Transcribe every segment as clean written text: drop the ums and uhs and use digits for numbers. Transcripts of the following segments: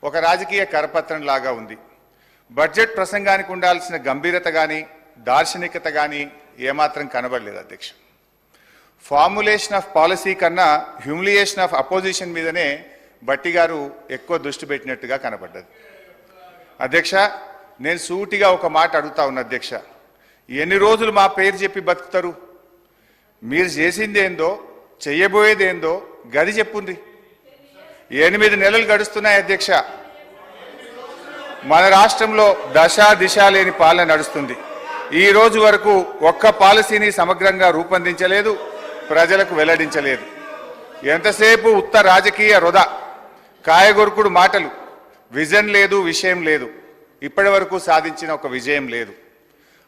ఒక రాజకీయ కరపత్రం లాగా ఉంది. బడ్జెట్ ప్రసంగానికి ఉండాల్సిన గంభీరత కానీ దార్శనికత కానీ ఏమాత్రం కనబడలేదు అధ్యక్ష. ఫార్ములేషన్ ఆఫ్ పాలసీ కన్నా హ్యూమిలియేషన్ ఆఫ్ అపోజిషన్ మీదనే భట్టి గారు ఎక్కువ దృష్టి పెట్టినట్టుగా కనబడ్డది. అధ్యక్ష, నేను సూటిగా ఒక మాట అడుగుతా ఉన్నా అధ్యక్ష, ఎన్ని రోజులు మా పేరు చెప్పి బతుకుతారు? మీరు చేసిందేందో చెయ్యబోయేదేందో గది చెప్పుంది. 8 నెలలు గడుస్తున్నాయి అధ్యక్ష. మన రాష్ట్రంలో దశా దిశ లేని పాలన నడుస్తుంది. ఈ రోజు వరకు ఒక్క పాలసీని సమగ్రంగా రూపొందించలేదు, ప్రజలకు వెల్లడించలేదు. ఎంతసేపు ఉత్త రాజకీయ వృధా, కాయగొరుకుడు మాటలు, విజన్ లేదు, విషయం లేదు. ఇప్పటి వరకు సాధించిన ఒక విజయం లేదు.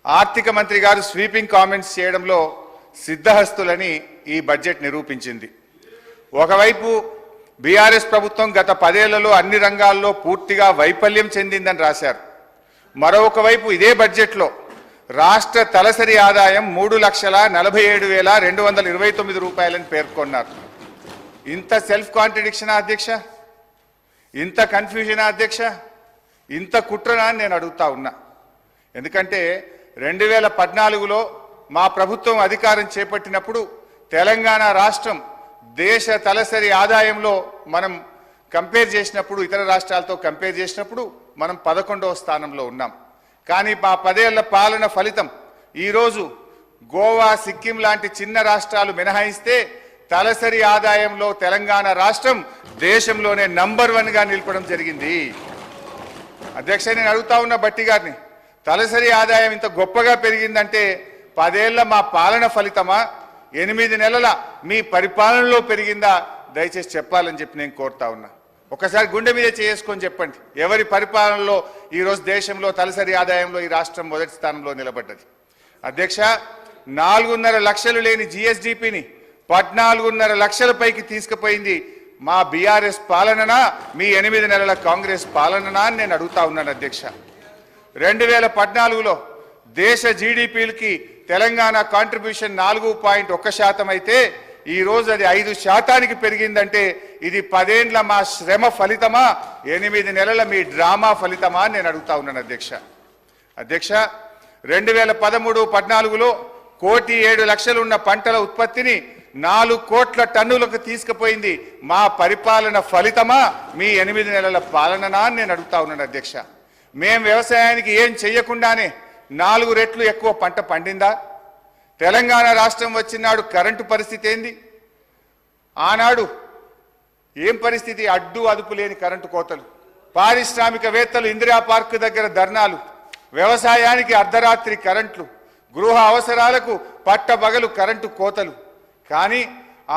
ఆర్థిక మంత్రి గారు స్వీపింగ్ కామెంట్స్ చేయడంలో సిద్ధహస్తులని ఈ బడ్జెట్ నిరూపించింది. ఒకవైపు బీఆర్ఎస్ ప్రభుత్వం గత 10 ఏళ్లలో అన్ని రంగాల్లో పూర్తిగా వైఫల్యం చెందిందని రాశారు. మరొక వైపు ఇదే బడ్జెట్లో రాష్ట్ర తలసరి ఆదాయం 3,47,229 రూపాయలని పేర్కొన్నారు. ఇంత సెల్ఫ్ కాంట్రడిక్షనా అధ్యక్ష? ఇంత కన్ఫ్యూజనా అధ్యక్ష? ఇంత కుట్రనా అని నేను అడుగుతా ఉన్నా. ఎందుకంటే 2014లో మా ప్రభుత్వం అధికారం చేపట్టినప్పుడు తెలంగాణ రాష్ట్రం దేశ తలసరి ఆదాయంలో మనం కంపేర్ చేసినప్పుడు, ఇతర రాష్ట్రాలతో కంపేర్ చేసినప్పుడు మనం 11వ స్థానంలో ఉన్నాం. కానీ మా 10 ఏళ్ల పాలన ఫలితం ఈరోజు గోవా, సిక్కిం లాంటి చిన్న రాష్ట్రాలు మినహాయిస్తే తలసరి ఆదాయంలో తెలంగాణ రాష్ట్రం దేశంలోనే నంబర్ 1గా నిలపడం జరిగింది. అధ్యక్ష, నేను అడుగుతా ఉన్న భట్టి గారిని, తలసరి ఆదాయం ఇంత గొప్పగా పెరిగిందంటే 10 ఏళ్ల మా పాలన ఫలితమా, 8 నెలల మీ పరిపాలనలో పెరిగిందా? దయచేసి చెప్పాలని చెప్పి నేను కోరుతా ఉన్నా. ఒకసారి గుండె మీద చేసుకొని చెప్పండి, ఎవరి పరిపాలనలో ఈరోజు దేశంలో తలసరి ఆదాయంలో ఈ రాష్ట్రం మొదటి స్థానంలో నిలబడ్డది? అధ్యక్ష, 4.5 లక్షలు లేని జిఎస్డిపిని 14.5 లక్షల పైకి తీసుకుపోయింది మా బీఆర్ఎస్ పాలననా, మీ 8 నెలల కాంగ్రెస్ పాలననా అని నేను అడుగుతా ఉన్నాను అధ్యక్ష. 2014లో దేశ జీడిపికి తెలంగాణ కాంట్రిబ్యూషన్ 4.1% అయితే ఈ రోజు అది 5% పెరిగిందంటే ఇది 10 ఏళ్ల మా శ్రమ ఫలితమా, 8 నెలల మీ డ్రామా ఫలితమా అని నేను అడుగుతా ఉన్నాను అధ్యక్ష. అధ్యక్ష, 2013-14లో 1,07,00,000 ఉన్న పంటల ఉత్పత్తిని 4 కోట్ల టన్నులకు తీసుకుపోయింది మా పరిపాలన ఫలితమా, మీ 8 నెలల పాలననా అని నేను అడుగుతా ఉన్నాను అధ్యక్ష. మేం వ్యవసాయానికి ఏం చెయ్యకుండానే 4 రెట్లు ఎక్కువ పంట పండిందా? తెలంగాణ రాష్ట్రం వచ్చినాడు కరెంటు పరిస్థితి ఏంది? ఆనాడు ఏం పరిస్థితి? అడ్డు అదుపు లేని కరెంటు కోతలు, పారిశ్రామికవేత్తలు ఇందిరా పార్క్ దగ్గర ధర్నాలు, వ్యవసాయానికి అర్ధరాత్రి కరెంట్లు, గృహ అవసరాలకు పట్టబగలు కరెంటు కోతలు. కానీ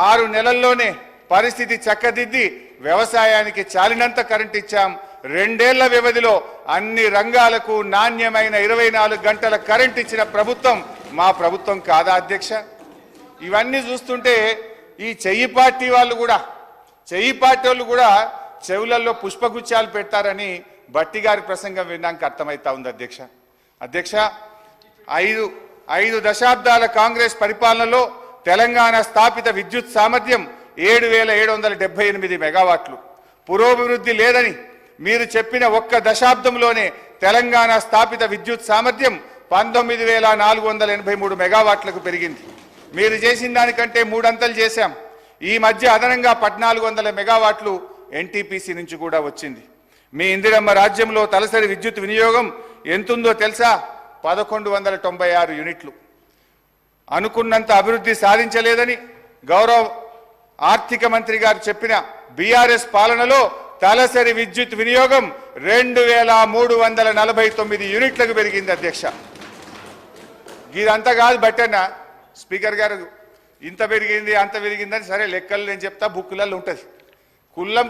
6 నెలల్లోనే పరిస్థితి చక్కదిద్ది వ్యవసాయానికి చాలినంత కరెంట్ ఇచ్చాం. 2 ఏళ్ల వ్యవధిలో అన్ని రంగాలకు నాణ్యమైన 24 గంటల కరెంట్ ఇచ్చిన ప్రభుత్వం మా ప్రభుత్వం కాదా అధ్యక్ష? ఇవన్నీ చూస్తుంటే ఈ చెయ్యి పార్టీ వాళ్ళు కూడా చెవులలో పుష్పగుచ్చాలు పెడతారని భట్టి గారి ప్రసంగం విన్నాక అర్థమవుతా ఉంది అధ్యక్ష. అధ్యక్ష, 5 దశాబ్దాల కాంగ్రెస్ పరిపాలనలో తెలంగాణ స్థాపిత విద్యుత్ సామర్థ్యం 7,778 మెగావాట్లు. పురోభివృద్ధి లేదని మీరు చెప్పిన ఒక్క దశాబ్దంలోనే తెలంగాణ స్థాపిత విద్యుత్ సామర్థ్యం 19,483 మెగావాట్లకు పెరిగింది. మీరు చేసిన దానికంటే 3 అంతలు చేశాం. ఈ మధ్య అదనంగా 1,400 మెగావాట్లు ఎన్టీపీసీ నుంచి కూడా వచ్చింది. మీ ఇందిరమ్మ రాజ్యంలో తలసరి విద్యుత్ వినియోగం ఎంతుందో తెలుసా? 1,196 యూనిట్లు. అనుకున్నంత అభివృద్ధి సాధించలేదని గౌరవ ఆర్థిక మంత్రి గారు చెప్పిన బీఆర్ఎస్ పాలనలో తలసరి విద్యుత్ వినియోగం 2,349 యూనిట్లకు పెరిగింది అధ్యక్ష. ఇదంతా కాదు బట్టన్న స్పీకర్ గారు, ఇంత పెరిగింది అంత పెరిగిందని సరే లెక్కలు నేను చెప్తా, బుక్కులలో ఉంటుంది. కుల్లా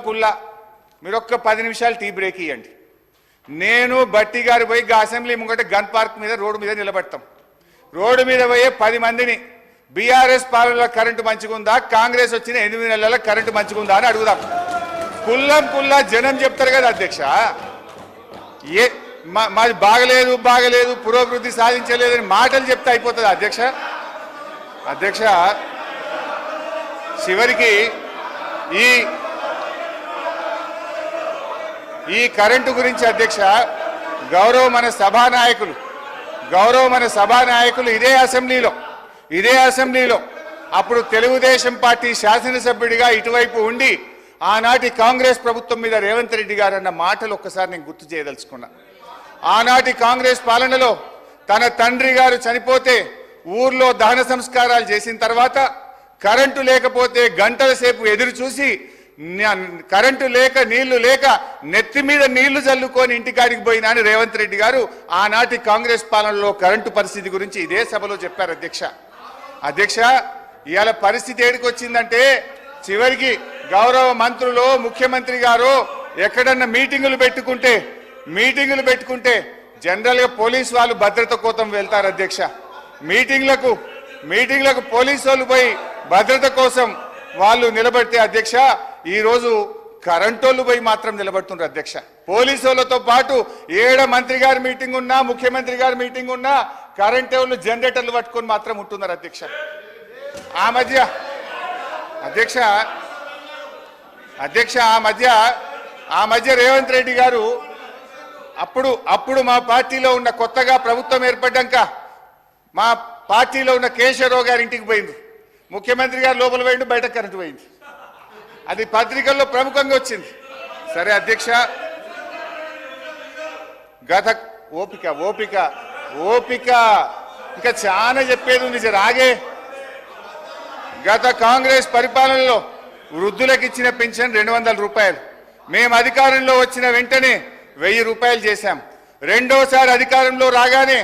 మీరు ఒక్క 10 నిమిషాలు టీ బ్రేక్ ఇవ్వండి. నేను భట్టి గారు పోయి అసెంబ్లీ ముంగట గన్ పార్క్ మీద రోడ్డు మీద నిలబడతాం. రోడ్డు మీద పోయే 10 మందిని బీఆర్ఎస్ పాలనలో కరెంటు మంచిగుందా, కాంగ్రెస్ వచ్చిన 8 నెలల కరెంటు మంచిగుందా అని అడుగుదాం. కుల్లా జనం చెప్తారు కదా అధ్యక్ష. మాది బాగలేదు పురోభివృద్ధి సాధించలేదని మాటలు చెప్తే అయిపోతుంది అధ్యక్ష. అధ్యక్ష, చివరికి ఈ కరెంటు గురించి అధ్యక్ష గౌరవ మన సభానాయకులు ఇదే అసెంబ్లీలో అప్పుడు తెలుగుదేశం పార్టీ శాసనసభ్యుడిగా ఇటువైపు ఉండి ఆనాటి కాంగ్రెస్ ప్రభుత్వం మీద రేవంత్ రెడ్డి గారు అన్న మాటలు ఒక్కసారి నేను గుర్తు చేయదలుచుకున్నా. ఆనాటి కాంగ్రెస్ పాలనలో తన తండ్రి గారు చనిపోతే ఊర్లో దహన సంస్కారాలు చేసిన తర్వాత కరెంటు లేకపోతే గంటల సేపు ఎదురు చూసి కరెంటు లేక నీళ్లు లేక నెత్తి మీద నీళ్లు చల్లుకొని ఇంటికాడికి పోయినా అని రేవంత్ రెడ్డి గారు ఆనాటి కాంగ్రెస్ పాలనలో కరెంటు పరిస్థితి గురించి ఇదే సభలో చెప్పారు అధ్యక్ష. ఇవాళ పరిస్థితి ఏడికి వచ్చిందంటే చివరికి గౌరవ మంత్రులు ముఖ్యమంత్రి గారు ఎక్కడన్నా మీటింగులు పెట్టుకుంటే జనరల్ గా పోలీసు వాళ్ళు భద్రత కోసం వెళ్తారు అధ్యక్ష. మీటింగ్లకు పోలీసు వాళ్ళు పోయి భద్రత కోసం వాళ్ళు నిలబడితే అధ్యక్ష ఈ రోజు కరెంటోళ్ళు పోయి మాత్రం నిలబడుతున్నారు అధ్యక్ష. పోలీసు వాళ్ళతో పాటు ఏడ మంత్రి గారి మీటింగ్ ఉన్నా ముఖ్యమంత్రి గారి మీటింగ్ ఉన్నా కరెంట్ వాళ్ళు జనరేటర్లు పట్టుకొని మాత్రం ఉంటున్నారు అధ్యక్ష. ఆ మధ్య రేవంత్ రెడ్డి గారు అప్పుడు మా పార్టీలో ఉన్న కొత్తగా ప్రభుత్వం ఏర్పడ్డాక మా పార్టీలో ఉన్న కేశవరావు గారి ఇంటికి పోయింది. ముఖ్యమంత్రి గారు లోపల పోయిండు, బయట కరెంటు పోయింది. అది పత్రికల్లో ప్రముఖంగా వచ్చింది. సరే అధ్యక్ష, ఓపిక ఇంకా చాలా చెప్పేది ఉంది. రాగే గత కాంగ్రెస్ పరిపాలనలో వృద్ధులకు ఇచ్చిన పెన్షన్ 200 రూపాయలు మేము అధికారంలో వచ్చిన వెంటనే 1000 రూపాయలు చేశాం. రెండోసారి అధికారంలో రాగానే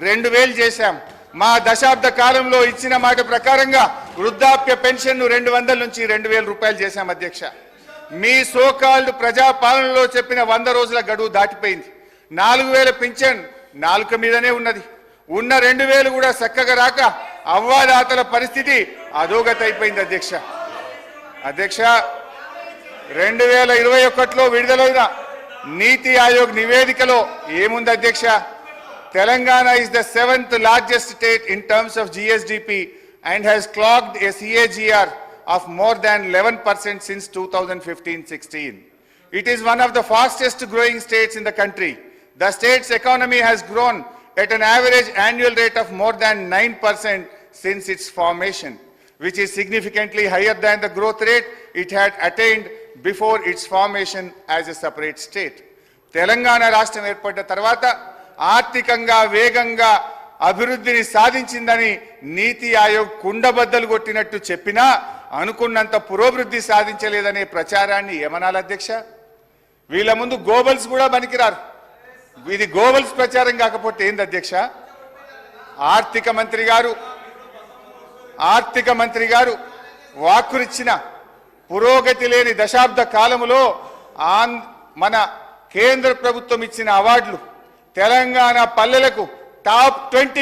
2000 చేశాం. మా దశాబ్ద కాలంలో ఇచ్చిన మాట ప్రకారంగా వృద్ధాప్య పెన్షన్ 200 నుంచి 2000 రూపాయలు చేశాం అధ్యక్ష. మీ సోకాల్డ్ ప్రజాపాలనలో చెప్పిన 100 రోజుల గడువు దాటిపోయింది. 4000 పెన్షన్ నాలుక మీదనే ఉన్నది. ఉన్న 2000 కూడా చక్కగా రాక అవ్వాదాతల పరిస్థితి అధోగతి అయిపోయింది అధ్యక్ష. 2021లో విడుదలైన నీతి ఆయోగ్ నివేదికలో ఏముంది అధ్యక్ష? Telangana is the 7th largest state in terms of GSDP and has clocked a CAGR of more than 11% since 2015-16. It is one of the fastest growing states in the country. The state's economy has grown at an average annual rate of more than 9% since its formation, which is significantly higher than the growth rate it had attained before its formation as a separate state. Telangana రాష్ట్రం ఏర్పడ్డ తర్వాత ఆర్థికంగా వేగంగా అభివృద్ధిని సాధించిందని నీతి ఆయోగ్ కుండబద్దలు కొట్టినట్టు చెప్పినా అనుకున్నంత పురోభివృద్ధి సాధించలేదనే ప్రచారాన్ని ఏమనాలి అధ్యక్ష? వీళ్ళ ముందు గోబల్స్ కూడా పనికిరారు. ఇది గోబల్స్ ప్రచారం కాకపోతే ఏంది అధ్యక్ష? ఆర్థిక మంత్రి గారు వాక్కురిచ్చిన పురోగతి లేని దశాబ్ద కాలములో మన కేంద్ర ప్రభుత్వం ఇచ్చిన అవార్డులు తెలంగాణ పల్లెలకు టాప్ 20